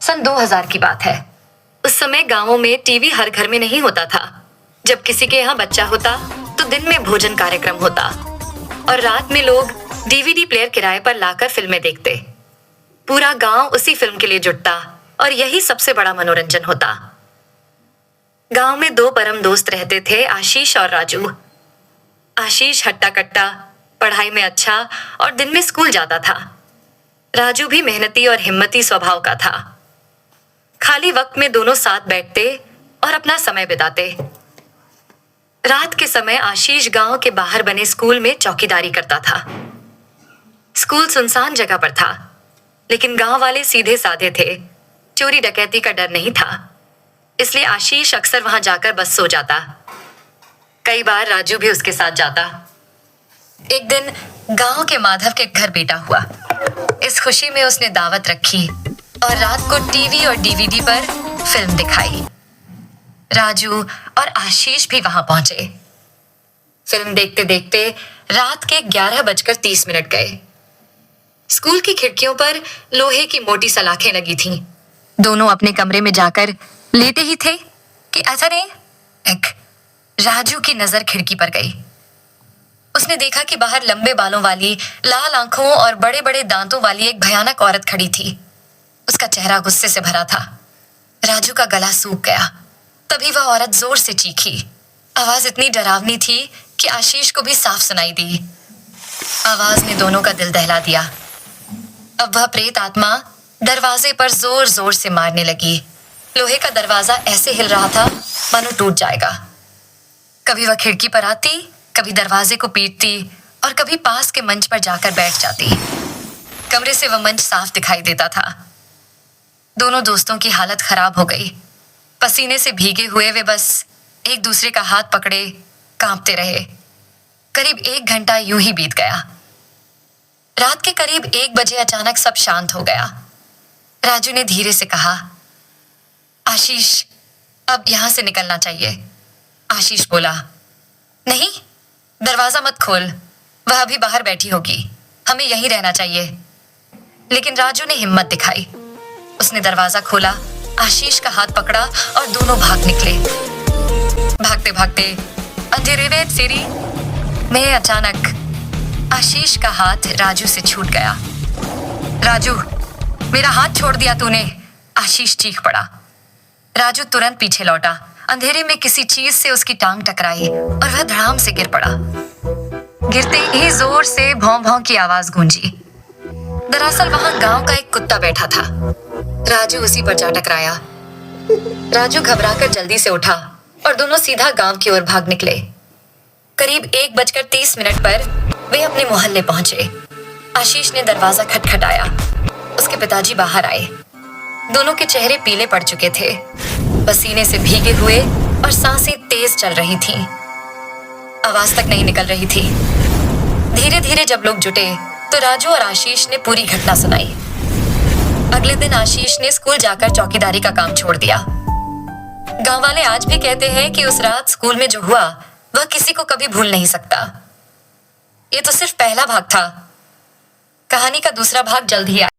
सन 2000 की बात है। उस समय गांवों में टीवी हर घर में नहीं होता था। जब किसी के यहाँ बच्चा होता तो दिन में भोजन कार्यक्रम होता और रात में लोग डीवीडी प्लेयर किराए पर लाकर फिल्में देखते। पूरा गांव उसी फिल्म के लिए जुटता और यही सबसे बड़ा मनोरंजन होता। गांव में दो परम दोस्त रहते थे, आशीष और राजू। आशीष हट्टा कट्टा, पढ़ाई में अच्छा और दिन में स्कूल जाता था। राजू भी मेहनती और हिम्मती स्वभाव का था। खाली वक्त में दोनों साथ बैठते और अपना समय बिताते। रात के समय आशीष गांव के बाहर बने स्कूल में चौकीदारी करता था। स्कूल सुनसान जगह पर था, लेकिन गांव वाले सीधे साधे थे। चोरी डकैती का डर नहीं था, इसलिए आशीष अक्सर वहां जाकर बस सो जाता। कई बार राजू भी उसके साथ जाता। एक दिन गांव के माधव के घर बेटा हुआ। इस खुशी में उसने दावत रखी और रात को टीवी और डीवीडी पर फिल्म दिखाई। राजू और आशीष भी वहां पहुंचे। फिल्म देखते देखते रात के 11:30 गए। स्कूल की खिड़कियों पर लोहे की मोटी सलाखें लगी थीं। दोनों अपने कमरे में जाकर लेटे ही थे कि अचानक राजू की नजर खिड़की पर गई। उसने देखा कि बाहर लंबे बालों वाली, लाल आंखों और बड़े बड़े दांतों वाली एक भयानक औरत खड़ी थी। उसका चेहरा गुस्से से भरा था। राजू का गला सूख गया। तभी वह औरत जोर से चीखी। आवाज इतनी डरावनी थी कि आशीष को भी साफ सुनाई दी। आवाज ने दोनों का दिल दहला दिया। अब वह प्रेत आत्मा दरवाजे पर जोर जोर से मारने लगी। लोहे का दरवाजा ऐसे हिल रहा था मानो टूट जाएगा। कभी वह खिड़की पर आती, कभी दरवाजे को पीटती और कभी पास के मंच पर जाकर बैठ जाती। कमरे से वह मंच साफ दिखाई देता था। दोनों दोस्तों की हालत खराब हो गई। पसीने से भीगे हुए वे बस एक दूसरे का हाथ पकड़े कांपते रहे। करीब 1 घंटा यूं ही बीत गया। रात के करीब 1 बजे अचानक सब शांत हो गया। राजू ने धीरे से कहा, आशीष, अब यहां से निकलना चाहिए। आशीष बोला, नहीं, दरवाजा मत खोल, वह अभी बाहर बैठी होगी, हमें यहीं रहना चाहिए। लेकिन राजू ने हिम्मत दिखाई। उसने दरवाजा खोला, आशीष का हाथ पकड़ा और दोनों भाग निकले। भागते भागते अंधेरे में अचानक आशीष का हाथ राजू से छूट गया। राजू, मेरा हाथ छोड़ दिया तूने, आशीष चीख पड़ा। राजू तुरंत पीछे लौटा। अंधेरे में किसी चीज से उसकी टांग टकराई और वह धड़ाम से गिर पड़ा। गिरते ही जोर से भौं भौं की आवाज गूंजी। दरअसल वहां गांव का एक कुत्ता बैठा था। राजू उसी पर जा टकराया। राजू घबराकर जल्दी से उठा और दोनों सीधा गांव की ओर भाग निकले। करीब 1:30 पर वे अपने मोहल्ले पहुंचे। आशीष ने दरवाजा खटखटाया। उसके पिताजी बाहर आए। दोनों के चेहरे पीले पड़ चुके थे, पसीने से भीगे हुए और सांसें तेज चल रही थीं। आवाज तक नहीं निकल रही थी। धीरे धीरे जब लोग जुटे तो राजू और आशीष ने पूरी घटना सुनाई। अगले दिन आशीष ने स्कूल जाकर चौकीदारी का काम छोड़ दिया। गांव वाले आज भी कहते हैं कि उस रात स्कूल में जो हुआ वह किसी को कभी भूल नहीं सकता। ये तो सिर्फ पहला भाग था। कहानी का दूसरा भाग जल्द ही आएगा।